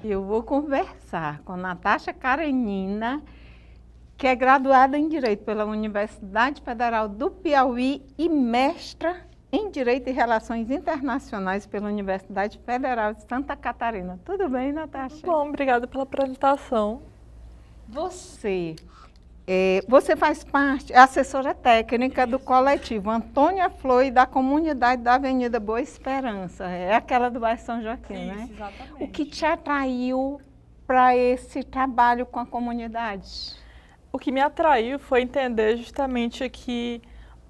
Eu vou conversar com Natasha Karenina, que é graduada em Direito pela Universidade Federal do Piauí e mestra em Direito e Relações Internacionais pela Universidade Federal de Santa Catarina. Tudo bem, Natasha? Bom, obrigada pela apresentação. Você faz parte, é assessora técnica do coletivo Antônia Flor e da comunidade da Avenida Boa Esperança. É aquela do bairro São Joaquim, né? Exatamente. O que te atraiu para esse trabalho com a comunidade? O que me atraiu foi entender justamente que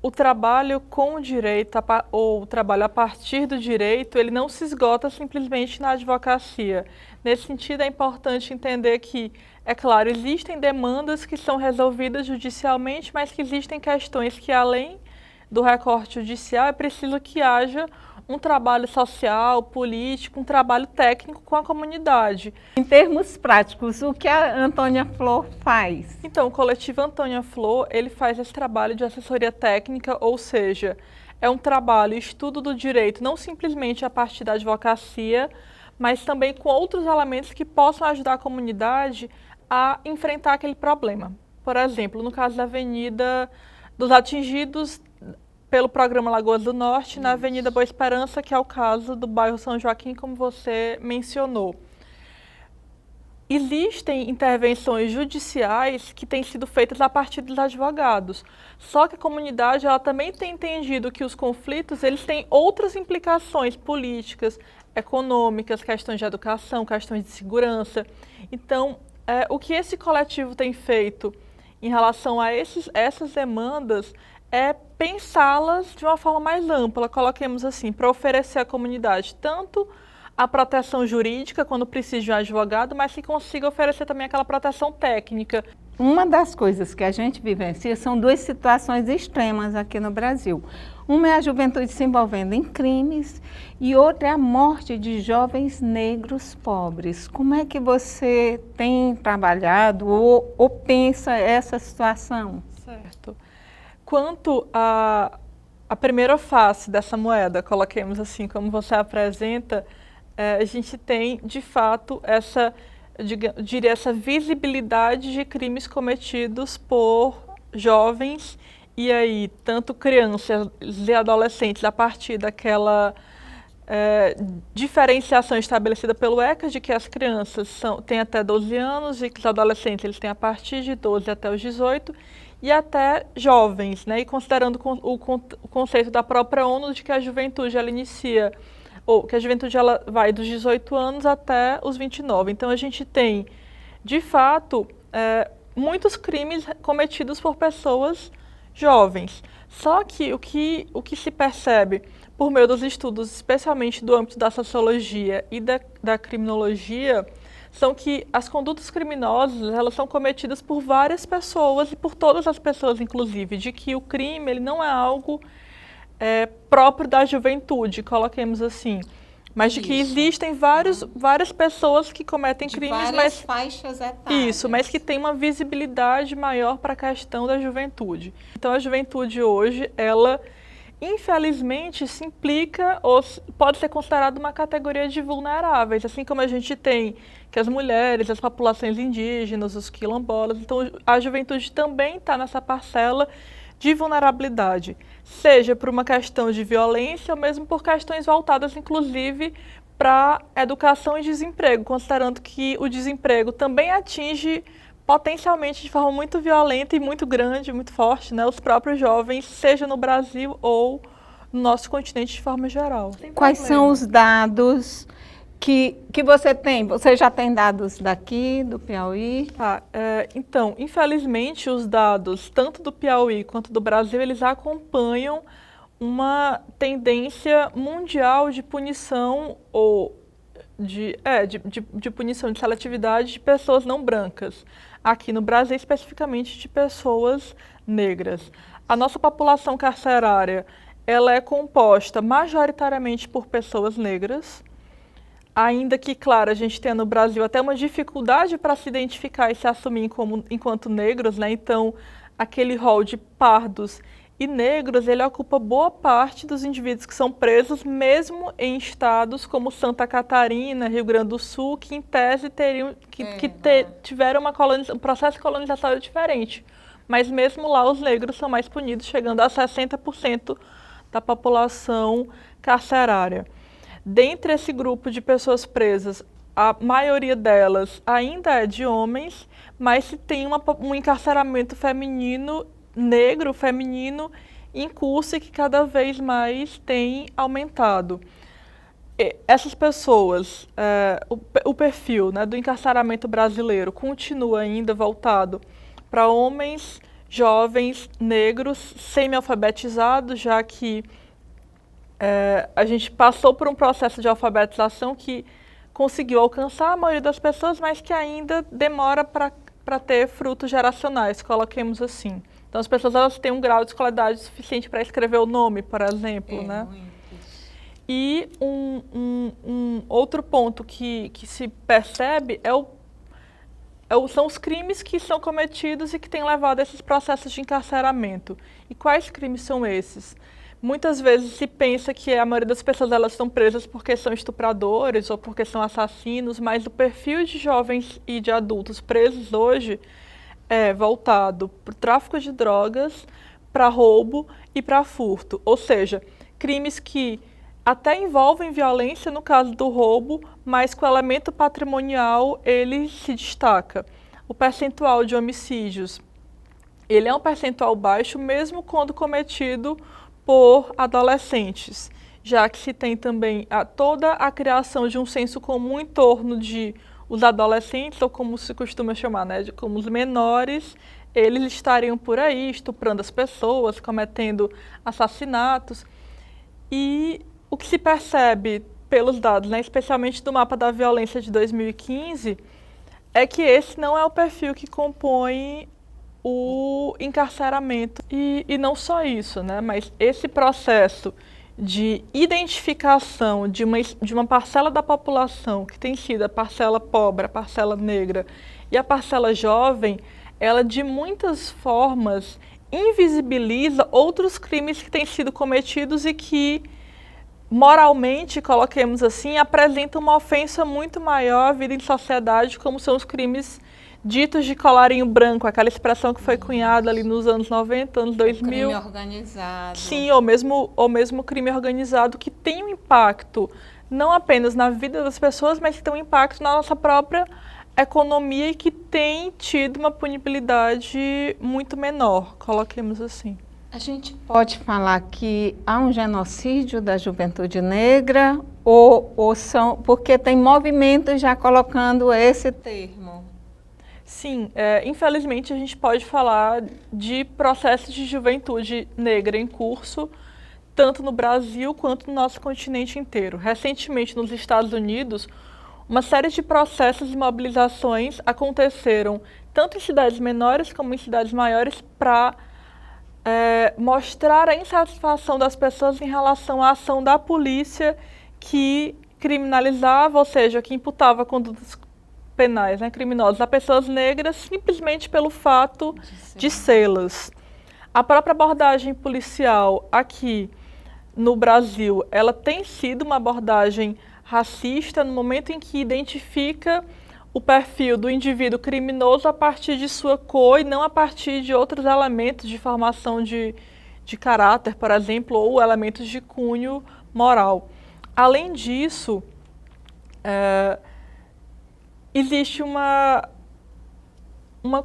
o trabalho com o direito, ou o trabalho a partir do direito, ele não se esgota simplesmente na advocacia. Nesse sentido, é importante entender que, é claro, existem demandas que são resolvidas judicialmente, mas que existem questões que, além do recorte judicial, é preciso que haja um trabalho social, político, um trabalho técnico com a comunidade. Em termos práticos, o que a Antônia Flor faz? Então, o coletivo Antônia Flor, ele faz esse trabalho de assessoria técnica, ou seja, é um trabalho, estudo do direito, não simplesmente a partir da advocacia, mas também com outros elementos que possam ajudar a comunidade a enfrentar aquele problema. Por exemplo, no caso da Avenida dos Atingidos pelo programa Lagoas do Norte, na Avenida Boa Esperança, que é o caso do bairro São Joaquim, como você mencionou. Existem intervenções judiciais que têm sido feitas a partir dos advogados, só que a comunidade ela também tem entendido que os conflitos eles têm outras implicações políticas, econômicas, questões de educação, questões de segurança. Então, o que esse coletivo tem feito em relação a essas demandas é pensá-las de uma forma mais ampla, coloquemos assim, para oferecer à comunidade tanto a proteção jurídica, quando precisa de um advogado, mas que consiga oferecer também aquela proteção técnica. Uma das coisas que a gente vivencia são duas situações extremas aqui no Brasil. Uma é a juventude se envolvendo em crimes e outra é a morte de jovens negros pobres. Como é que você tem trabalhado ou pensa essa situação? Certo. Quanto à primeira face dessa moeda, coloquemos assim, como você apresenta, a gente tem, de fato, essa visibilidade de crimes cometidos por jovens e aí, tanto crianças e adolescentes, a partir daquela diferenciação estabelecida pelo ECA de que as crianças têm até 12 anos e que os adolescentes eles têm a partir de 12 até os 18 e até jovens, né? E considerando o conceito da própria ONU de que a juventude ela inicia, ou que a juventude ela vai dos 18 anos até os 29. Então a gente tem, de fato, muitos crimes cometidos por pessoas jovens. Só que o que se percebe por meio dos estudos, especialmente do âmbito da sociologia e da criminologia, são que as condutas criminosas elas são cometidas por várias pessoas e por todas as pessoas, inclusive, de que o crime ele não é algo próprio da juventude, coloquemos assim, mas de que existem várias pessoas que cometem crimes, mas faixas etárias. Isso, mas que tem uma visibilidade maior para a questão da juventude. Então a juventude hoje, ela infelizmente se implica ou pode ser considerada uma categoria de vulneráveis, assim como a gente tem que as mulheres, as populações indígenas, os quilombolas, então a juventude também está nessa parcela de vulnerabilidade, seja por uma questão de violência ou mesmo por questões voltadas, inclusive, para educação e desemprego, considerando que o desemprego também atinge potencialmente de forma muito violenta e muito grande, muito forte, né, os próprios jovens, seja no Brasil ou no nosso continente de forma geral. Quais são os dados que você tem? Você já tem dados daqui, do Piauí? Então, infelizmente, os dados, tanto do Piauí quanto do Brasil, eles acompanham uma tendência mundial de punição ou de punição de seletividade de pessoas não brancas. Aqui no Brasil, especificamente de pessoas negras. A nossa população carcerária, ela é composta majoritariamente por pessoas negras, ainda que, claro, a gente tenha no Brasil até uma dificuldade para se identificar e se assumir enquanto negros, né? Então, aquele rol de pardos E negros, ele ocupa boa parte dos indivíduos que são presos, mesmo em estados como Santa Catarina, Rio Grande do Sul, que em tese teriam, tiveram um processo colonizatório diferente. Mas mesmo lá os negros são mais punidos, chegando a 60% da população carcerária. Dentre esse grupo de pessoas presas, a maioria delas ainda é de homens, mas se tem um encarceramento feminino, negro, feminino, em curso e que cada vez mais tem aumentado. Essas pessoas, o perfil, né, do encarceramento brasileiro continua ainda voltado para homens jovens negros semi-alfabetizados, já que a gente passou por um processo de alfabetização que conseguiu alcançar a maioria das pessoas, mas que ainda demora para ter frutos geracionais, coloquemos assim. Então, as pessoas elas têm um grau de escolaridade suficiente para escrever o nome, por exemplo, né? E um outro ponto que se percebe são os crimes que são cometidos e que têm levado a esses processos de encarceramento. E quais crimes são esses? Muitas vezes se pensa que a maioria das pessoas elas estão presas porque são estupradores ou porque são assassinos, mas o perfil de jovens e de adultos presos hoje é voltado para o tráfico de drogas, para roubo e para furto. Ou seja, crimes que até envolvem violência no caso do roubo, mas com o elemento patrimonial ele se destaca. O percentual de homicídios, ele é um percentual baixo mesmo quando cometido por adolescentes, já que se tem também toda a criação de um senso comum em torno de os adolescentes, ou como se costuma chamar, né, de como os menores, eles estariam por aí estuprando as pessoas, cometendo assassinatos. E o que se percebe pelos dados, né, especialmente do mapa da violência de 2015, é que esse não é o perfil que compõe o encarceramento. E não só isso, né, mas esse processo de identificação de uma parcela da população que tem sido a parcela pobre, a parcela negra e a parcela jovem, ela de muitas formas invisibiliza outros crimes que têm sido cometidos e que moralmente, coloquemos assim, apresentam uma ofensa muito maior à vida em sociedade, como são os crimes ditos de colarinho branco, aquela expressão que foi cunhada ali nos anos 90, anos 2000. Crime organizado. Sim, ou mesmo crime organizado que tem um impacto não apenas na vida das pessoas, mas que tem um impacto na nossa própria economia e que tem tido uma punibilidade muito menor, coloquemos assim. A gente pode falar que há um genocídio da juventude negra ou são, porque tem movimentos já colocando esse termo? Sim, infelizmente a gente pode falar de processos de juventude negra em curso, tanto no Brasil quanto no nosso continente inteiro. Recentemente, nos Estados Unidos, uma série de processos e mobilizações aconteceram tanto em cidades menores como em cidades maiores para mostrar a insatisfação das pessoas em relação à ação da polícia que criminalizava, ou seja, que imputava condutas penais, né, criminosas a pessoas negras simplesmente pelo fato de sê-las. A própria abordagem policial aqui no Brasil, ela tem sido uma abordagem racista no momento em que identifica o perfil do indivíduo criminoso a partir de sua cor e não a partir de outros elementos de formação de caráter, por exemplo, ou elementos de cunho moral. Além disso, existe uma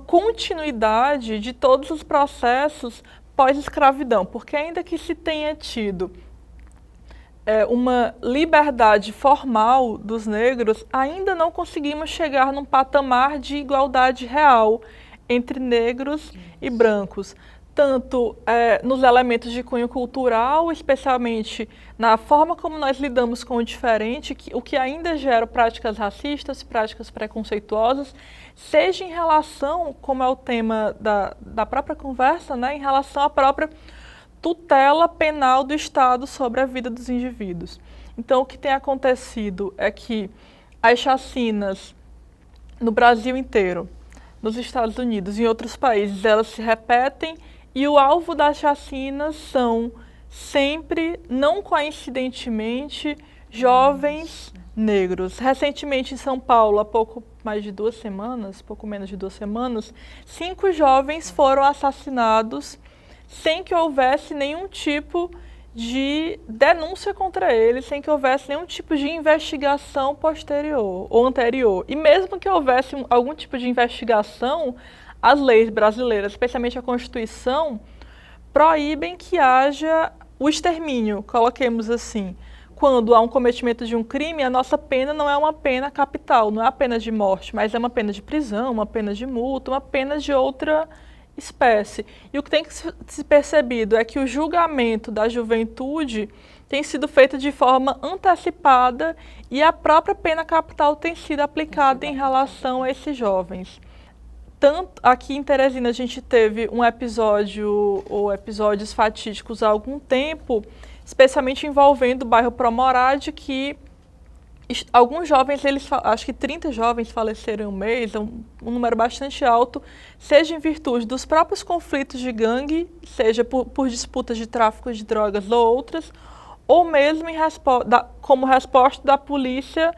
continuidade de todos os processos pós-escravidão, porque ainda que se tenha tido uma liberdade formal dos negros, ainda não conseguimos chegar num patamar de igualdade real entre negros e brancos, tanto nos elementos de cunho cultural, especialmente na forma como nós lidamos com o diferente, o que ainda gera práticas racistas, práticas preconceituosas, seja em relação, como é o tema da própria conversa, né, em relação à própria tutela penal do Estado sobre a vida dos indivíduos. Então, o que tem acontecido é que as chacinas no Brasil inteiro, nos Estados Unidos e em outros países, elas se repetem E o alvo das chacinas são sempre, não coincidentemente, jovens negros. Recentemente em São Paulo, há pouco mais de 2 semanas, pouco menos de 2 semanas, 5 jovens foram assassinados sem que houvesse nenhum tipo de denúncia contra eles, sem que houvesse nenhum tipo de investigação posterior ou anterior. E mesmo que houvesse algum tipo de investigação, as leis brasileiras, especialmente a Constituição, proíbem que haja o extermínio, coloquemos assim. Quando há um cometimento de um crime, a nossa pena não é uma pena capital, não é a pena de morte, mas é uma pena de prisão, uma pena de multa, uma pena de outra espécie. E o que tem que se percebido é que o julgamento da juventude tem sido feito de forma antecipada e a própria pena capital tem sido aplicada em relação a esses jovens. Tanto aqui em Teresina a gente teve um episódio ou episódios fatídicos há algum tempo, especialmente envolvendo o bairro Promorade, que alguns jovens, acho que 30 jovens faleceram em um mês, um número bastante alto, seja em virtude dos próprios conflitos de gangue, seja por disputas de tráfico de drogas ou outras, ou mesmo como resposta da polícia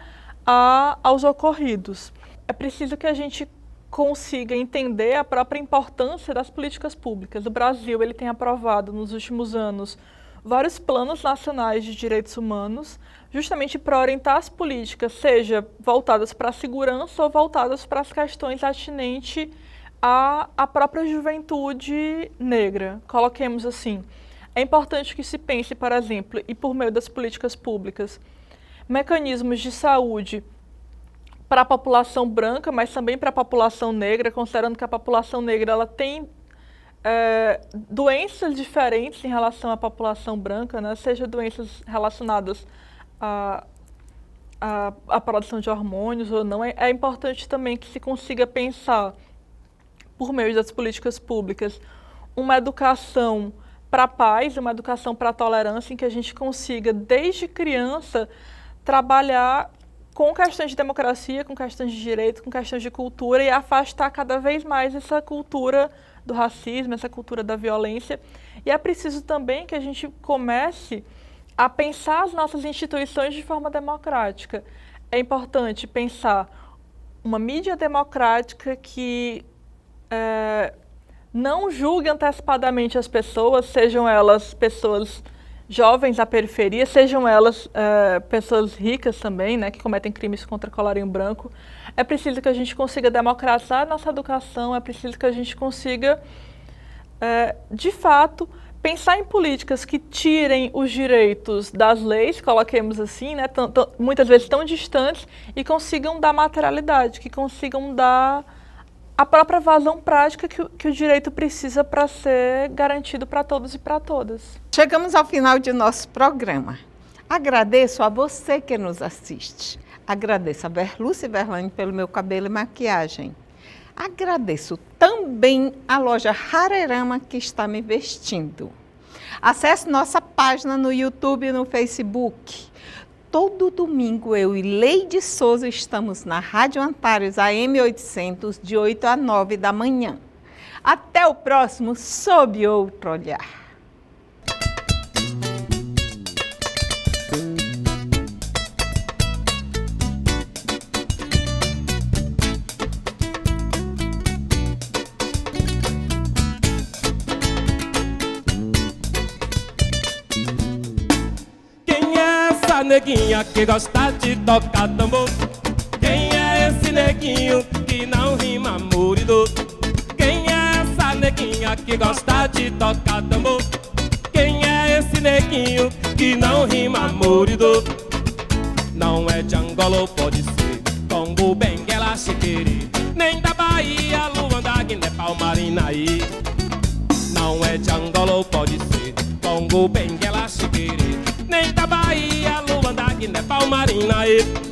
aos ocorridos. É preciso que a gente consiga entender a própria importância das políticas públicas. O Brasil ele tem aprovado nos últimos anos vários planos nacionais de direitos humanos, justamente para orientar as políticas, seja voltadas para a segurança ou voltadas para as questões atinentes à própria juventude negra. Coloquemos assim, é importante que se pense, por exemplo, e por meio das políticas públicas, mecanismos de saúde para a população branca, mas também para a população negra, considerando que a população negra ela tem doenças diferentes em relação à população branca, né? Seja doenças relacionadas à produção de hormônios ou não. É importante também que se consiga pensar, por meio das políticas públicas, uma educação para a paz, uma educação para a tolerância, em que a gente consiga, desde criança, trabalhar com questões de democracia, com questões de direito, com questões de cultura e afastar cada vez mais essa cultura do racismo, essa cultura da violência. E é preciso também que a gente comece a pensar as nossas instituições de forma democrática. É importante pensar uma mídia democrática que não julgue antecipadamente as pessoas, sejam elas pessoas jovens da periferia, sejam elas pessoas ricas também, né, que cometem crimes contra colarinho branco. É preciso que a gente consiga democratizar a nossa educação, é preciso que a gente consiga, de fato, pensar em políticas que tirem os direitos das leis, coloquemos assim, né, muitas vezes tão distantes, e consigam dar materialidade, que consigam dar a própria vazão prática que o direito precisa para ser garantido para todos e para todas. Chegamos ao final de nosso programa. Agradeço a você que nos assiste. Agradeço a Berlúcia Verlane pelo meu cabelo e maquiagem. Agradeço também a loja Harerama que está me vestindo. Acesse nossa página no YouTube e no Facebook. Todo domingo eu e Leide Souza estamos na Rádio Antares AM 800 de 8 a 9 da manhã. Até o próximo Sob Outro Olhar. Neguinha que gosta de tocar tambor. Quem é esse neguinho que não rima amor e dor? Quem é essa neguinha que gosta de tocar tambor? Quem é esse neguinho que não rima amor e dor? Não é de Angola ou pode ser Congo, Benguela, Chiquiri, nem da Bahia, Luanda, Guiné, Palmarinaí. Não é de Angola ou pode ser Congo, Benguela, Chiquiri, nem da Bahia, Luanda, Guiné, Palmarinaí.